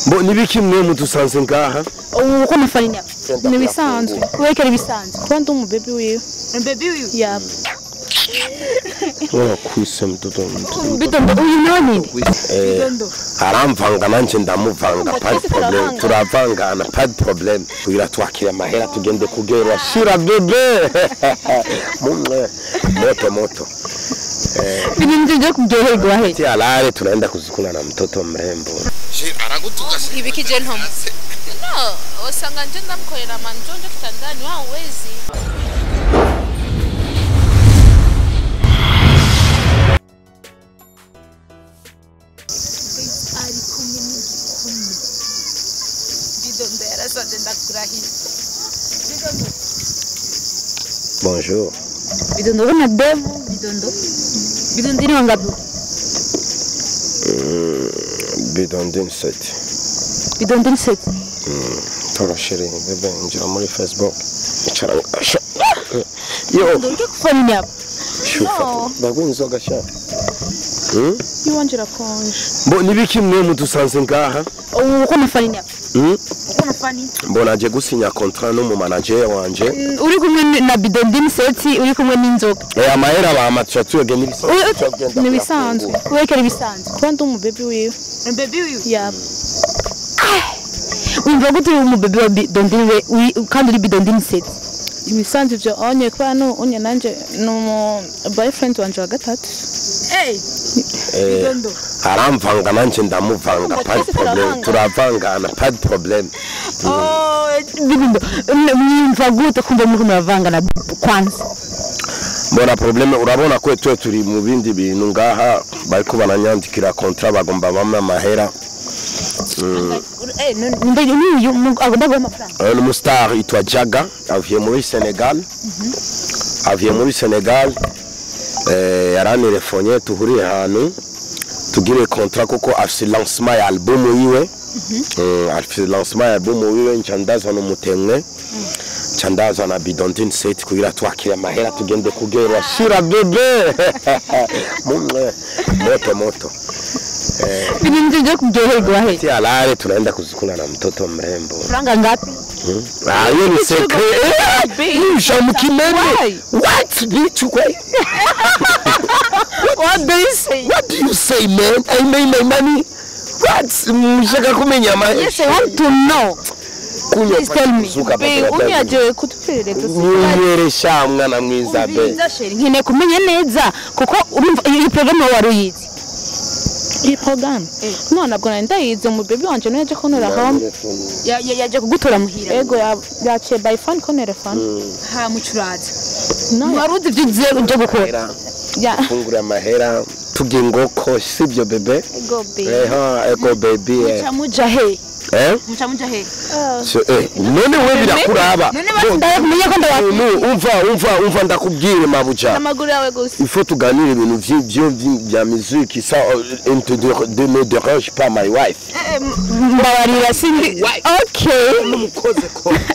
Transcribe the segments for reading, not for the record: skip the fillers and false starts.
Bo nibiki mwe mutusanze ngaha? Uko nafanya ni bisanzwe. Wekera bisanzwe. Kwandi umubebi wiwe. Baby wiwe? Yeah. Wala kwise mtoto. Bidondo uyu nani? Bidondo. Aramvanga nanje ndamuvanga pas problem. Turavangana pas problem. Kugira twakira amahera tugende kugerwa shira bebe. Mumwe moto. Binimje kugerwa he. Ti alare tunaenda kuzikuna na mtoto mrembo. Aragutuka ibiki je ntomo. No, osanga nje ndamkorera manjonjo kitandani wa uwezi. Bonjour. Bidondo na demo Bidondo ni wangapi? Bidondo 7. Bidondo 7. Toro shiri bebe njira muri Facebook. Icarangasha. Yo. Ndonke kufanya hapa. Shufa. Bagwenzoga sha. Yiwanjira konje. Bo nibiki mwe mutusanze ngaha? Uko nafanya hapa. Uko nafanya? Mbona aje gusinya contrat no mu manager wanje. Uri kumwe na Bidondo 7 uri kumwe n'inzoga. Amahera ba matcha tuyege ni bisanzwe. Wekera bisanzwe. Kwandi umubebi wiwe. Baby wiwe? Yeah. Wimva gute umubebi wa Bidondo kandi uri Bidondo 7. Imisanzwe byo onye kwa no onye nanje no boyfriend wanje wa gatatu. Bidondo. Aramvanga nanje ndamuvanga pas problem. Turavangana pas problem. Bidondo. Wimva gute kumva muri muravangana kwanza. Mbona probleme urabona ko turi mu bindi bintu ngaha bariko bananyandikira contrat bagomba bamwe amahera. Le star itwa Jaga avuye muri Senegal. Yaranelefonye tuhuriye hanu tugire contrat koko afise lancement ya album yiwe. Afise lancement ya album yiwe nchandaza no mutemwe. Chandaza na Bidondo 7 kugira twakira amahera tugende kugerwa shira bebe. Mumwe moto. Binimje kugerwa he. Ti alare tunaenda kuzikuna na mtoto mrembo. Franga ngapi? Hiyo ni secret. Shamukimene. What bitch kwai? What do you say? What do you say, man? I made my money. What? Mshaka kumenya ma. Yes, I want to know. Please tell me. Unyaje kutupirire gusa. Niyeresha mwana mwiza be. Nkine kumenya neza kuko urumva iyi program waruyizi. Iyi program. None abwo ndayize mu baby wanje no yaje konera home. Yaje kugutora muhira. Ego yaciye by phone konera phone. Ha mucuraza. No waruzi byize uje gukora. Ya. Fungura amahera tugingoko sibyo bebe. Ego baby. Mucha he. Mucha he. None we birakuraba. Umva ndakubwire mabuja. Amaguru yawe gusa. Il faut tuganire ibintu bya musique ça ne me dérange pas my wife. Mbabarira sindi. Okay.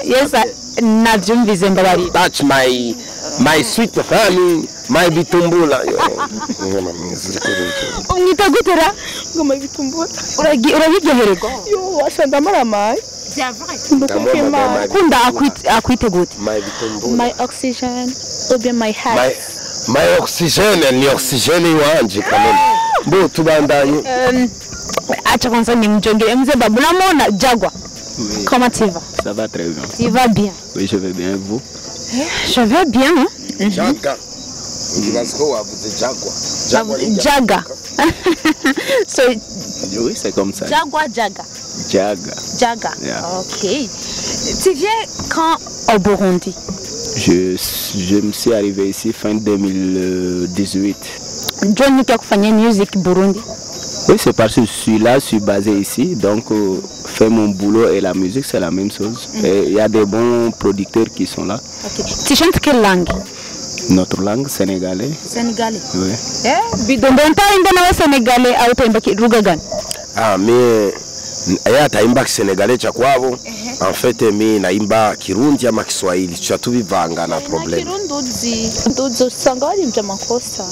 Yes, navyumvize mbabarira. That's my sweet honey, my bitumbula. Umwita gutera ngo my bitumbula. Urabiryohererwa. Yo washanda maramaye. Kunda akwite gute. My bitumbula. My oxygen, obe my heart. My oxygen ni oxygen wanje kamene. Bo tubandanye. Acha kwanza nimjongee mzee babu namona Jagwa. Comment tu vas? Ça va très bien. Tu vas bien? Oui, je vais bien, vous? Je vais bien. Jaga. Jaga. So, oui, c'est comme ça. Jaga. Jaga. Yeah. Ok. Tu viens quand au Burundi? Je me suis arrivé ici fin 2018. John qui a fait musique Burundi? Oui, c'est parce que je suis basé ici, donc faire mon boulot et la musique c'est la même chose. Et il y a des bons producteurs qui sont là. Okay. Tu chantes quelle langue? Notre langue sénégalais. Sénégalais. Oui. Bidondo ntaimba na Sénégalais au taimba lugha gani? Mais taimba Sénégalais cha kwabo. En fait mimi naimba Kirundi ama Kiswahili. Tucha tubivanga na problem. Ndozo sanga wali mja makosa.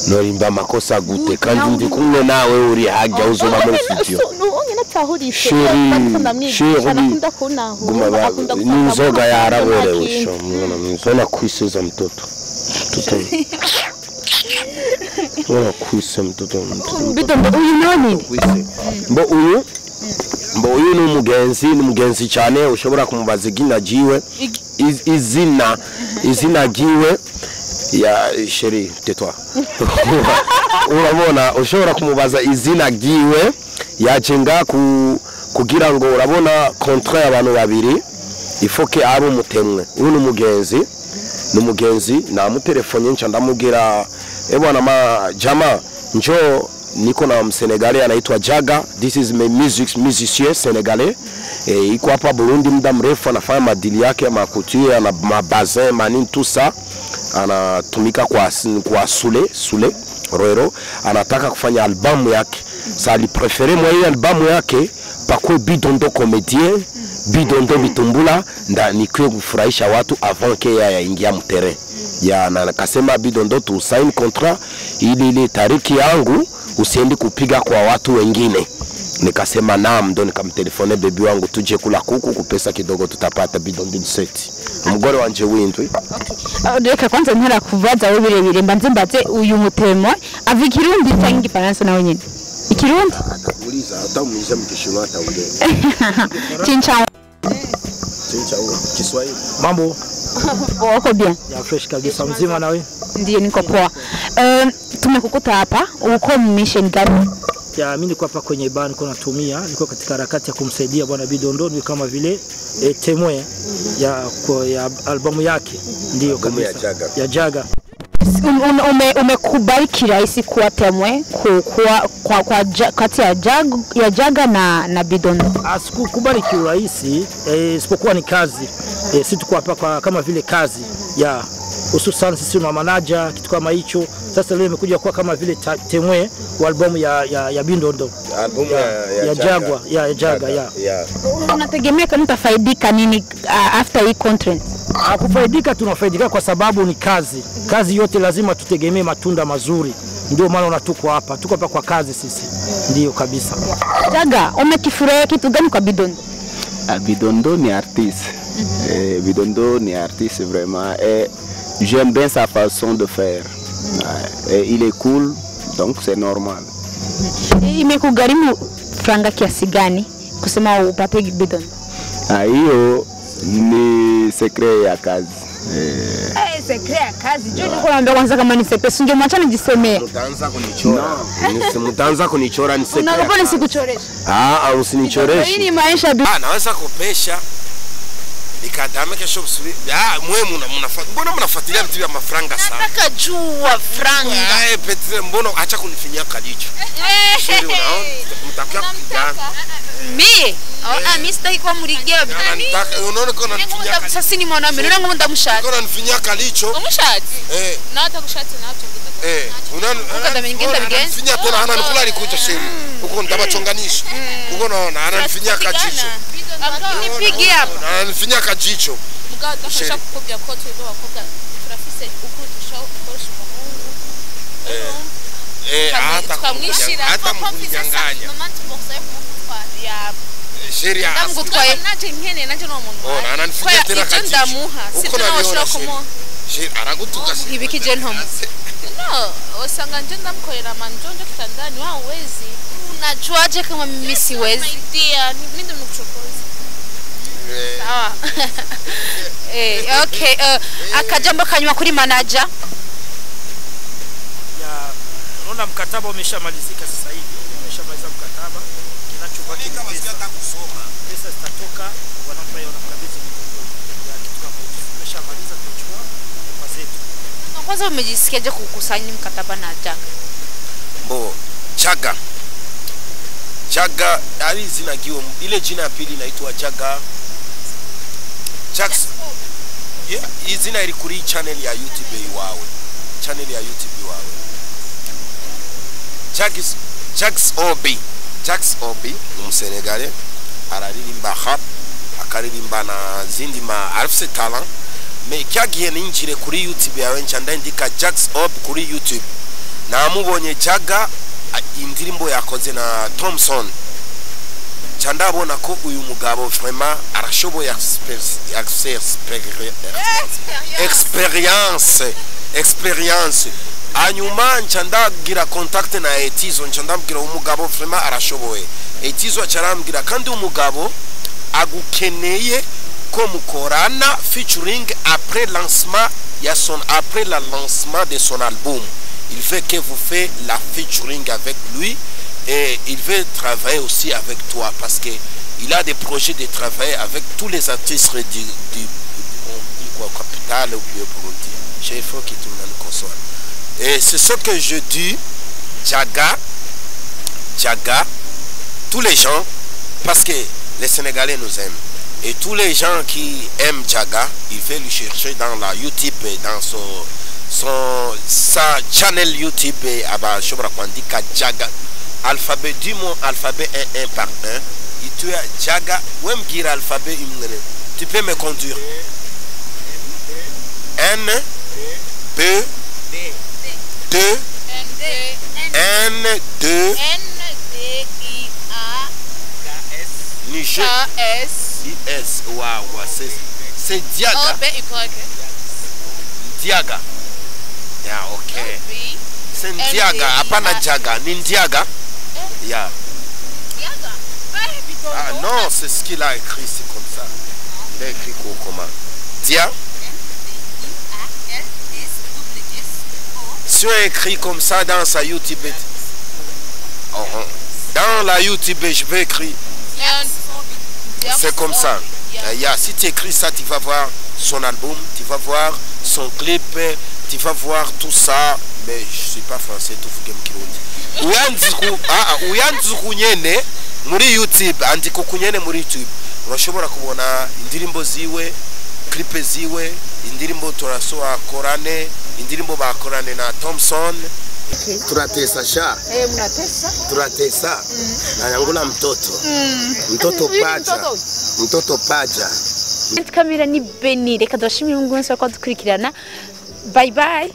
Norimba makosa gute kandi ndi kumwe nawe uri hajya uzoma muri studio. No ongena utahurishe anakunda kunahura n'inzoga yaraborewe sho mwana kwisiza mtoto mwana kwise mtoto Bidondo uyu nani mbo uyu ni umugenzi cyane ushobora kumubaza igina jiwe izina giwe ya chérie tais-toi urabona ushobora kumubaza izina giwe yacenga kugira ngo urabona contrat y'abantu babiri ifoke ari umutemwe uyu ni umugenzi na mutelefone nca ndamubwira bwana jama njo niko na Msenegalais anaitwa Jaga. This is my musicien senegalais. Iko hapa Burundi muda mrefu, anafanya madili yake ya makutie na mabazin manini tout ça. Anatumika kwa Sule Roero. Anataka kufanya albamu yake. Sa aliprefere mwa hii albamu yake pakwe Bidondo Comedien, Bidondo Bitumbula nda nikwe kufurahisha watu avant ke ya ingia mterrain. Ya na kasema Bidondo tu sign contrat ili tariki yangu usiendi kupiga kwa watu wengine. Nikasema naam, ndo nikamtelefone bebi wangu tuje kula kuku kupesa kidogo tutapata Bidondo set. Umugore wanje windwi. Okay. Reka kwanza ntara kuvaza we birebire mbanze mbaze uyu mutemo ava Kirundi cyangwa Igifaransa nawe nyine. Ikirundi? Atakuuliza atamuuliza mkishinwa ataongea. Chinchao. Kiswahili. Mambo. Wako bien. Ya fresh kabisa mzima nawe? Ndiyo niko poa. Tumekukuta hapa uko mission gani? Ya mimi niko hapa kwenye band natumia, niko katika harakati ya kumsaidia bwana Bidondo ni kama vile temwe ya albamu yake ndiyo kabisa ya Jaga. Umekubali kirahisi kuwa temwe kati ya Jaga na Bidondo? Asikubali kirahisi, isipokuwa ni kazi. Sisi tuko hapa kama vile kazi ya hususan sisi na manager kitu kama hicho. Sasa leo imekuja kuwa kama vile temwe wa albamu ya Bidondo, albamu ya Jagwa ya Jaga ya. Unategemea kama utafaidika nini after hii contract? Kufaidika tunafaidika kwa sababu ni kazi. Kazi yote lazima tutegemee matunda mazuri. Ndio maana tuko hapa kwa kazi sisi. Ndio kabisa. Jaga, umekifurahia kitu gani kwa Bidondo? Bidondo ni artiste. Bidondo ni artiste vraiment. J'aime bien sa façon de faire. Il est cool, donc c'est normal. Imekugharimu franga kiasi gani kusema upate Bidondo? Hiyo ni secret ya kazi. Secret ya kazi. Je niko naambia kwanza kama ni secret, singe mwacha nijisemee. Mtaanza kunichora ni secret. Unaomba nisikuchoreshe? Usinichoreshe. Hii ni maisha bi. Naweza kopesha. Nikadame kesho usuri. Mbona mnafuatilia vitu vya mafranga sana? Nataka jua franga. Petre mbona acha kunifinyia kalicho. Sheri unaona? Mtakia kupigana. Mimi mimi sitaki kwa murigero bitani. Unaona kuna nifinyia kalicho. Sasa ni mwanaume ndio ngomba ndamshati. Kuna nifinyia kalicho. Umshati? Na hata kushati na hata unaona nifinyia tena hana nikula likuja sheri. Uko ndabachonganisha. Uko naona ananifinyia kajicho. Nipige hapa. Ananifinyia kajicho. Mugabo gashasha kukobya ko twebwe bakobwa turafise ukutusha ukoresha umuhungu. Hata mkunyanganya. Sheria ndamugutwaye naje nkene naje no muntu ananifinyia tena kajicho. Ndamuha sitawashira kumo. Aragutuka ibikije ntomo. No, usanga nje ndamkorera manjonjo kitandani wao wezi. Unajuaje kama mimi siwezi? Idea mimi ndo nikuchokoza. Sawa. Okay, akajambo kanyuma kuri manager. Unaona mkataba umeshamalizika sasa hivi. Umeshamaliza mkataba. Kinachobaki kama hata kusoma. Pesa zitatoka wanafanya wanakabidhi ya kitu kama hicho. Umeshamaliza kuchukua pesa zetu. Kwanza umejisikiaje kukusanya mkataba na Jaga? Jaga ali zina giwa ile jina ya pili inaitwa Jaga. Jax. Yeah, hii zina ili kuri channel ya YouTube iwawe. Channel ya YouTube iwawe. Jax Obi Msenegalais araririmba rap akaririmba na zindi ma arifse talent me kyagiye ninjire kuri YouTube yawe nchanda ndika Jax Obi kuri YouTube na mubonye Jaga indirimbo yakoze na Thompson chandabona ko uyu mugabo vraiment arashoboye experience hanyuma nchandagira contact na Etizo nchandambwira umugabo vraiment arashoboye. Etizo acarambwira kandi umugabo agukeneye ko mukorana featuring après le lancement de son album. Il veut que vous faites la featuring avec lui et il veut travailler aussi avec toi parce que il a des projets de travailler avec tous les artistes du capital ou du Burundi. J'ai faut que tout le monde console. Et c'est ce que je dis, Djaga, tous les gens, parce que les Sénégalais nous aiment. Et tous les gens qui aiment Djaga, il fait le chercher dans la YouTube, dans sa channel YouTube, je crois Djaga. Alphabet, du mot alphabet un par un. Et tu as Djaga, ou même dire alphabet, tu peux me conduire. N, B, D, N, 2, N, D, I, A, Niger, S, IS, waouh, c'est Diaga. O, B, Y. Diaga. Yeah, ok. C'est Diaga, apana Djaga, Nindiaga. Yeah. Ah non, c'est ce qu'il a écrit, c'est comme ça. Il a écrit comment? Dia. Si on écrit comme ça dans sa YouTube, dans la YouTube, je vais écrire. C'est comme ça. Si tu écris ça, tu vas voir son album, tu vas voir son clip, tu vas voir tout ça. Mais je ne suis pas français, tout faut que muri YouTube andiko kunyene muri YouTube urashobora kubona indirimbo ziwe, clip ziwe, indirimbo turasoa korane, indirimbo bakorane na Thompson. Turatesa sha. Mnatesa? Turatesa. Na yangula mtoto paja. Kamera ni Beni, reka dashimira Mungu wese ko dukurikirana. Bye bye.